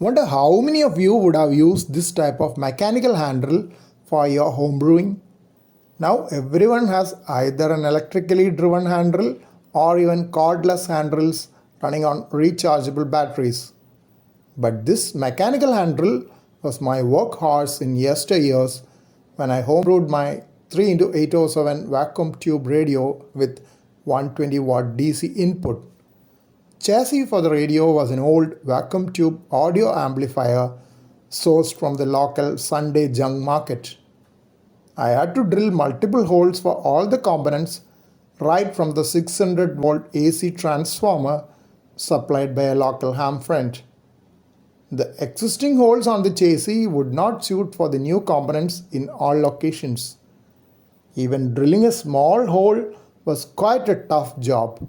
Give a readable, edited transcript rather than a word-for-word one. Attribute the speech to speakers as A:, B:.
A: Wonder how many of you would have used this type of mechanical handle for your home brewing? Now everyone has either an electrically driven handle or even cordless handles running on rechargeable batteries. But this mechanical handle was my workhorse in yesteryears when I homebrewed my 3x807 vacuum tube radio with 120 watt DC input. Chassis for the radio was an old vacuum tube audio amplifier sourced from the local Sunday junk market. I had to drill multiple holes for all the components, right from the 600 volt AC transformer supplied by a local ham friend. The existing holes on the chassis would not suit for the new components in all locations. Even drilling a small hole was quite a tough job.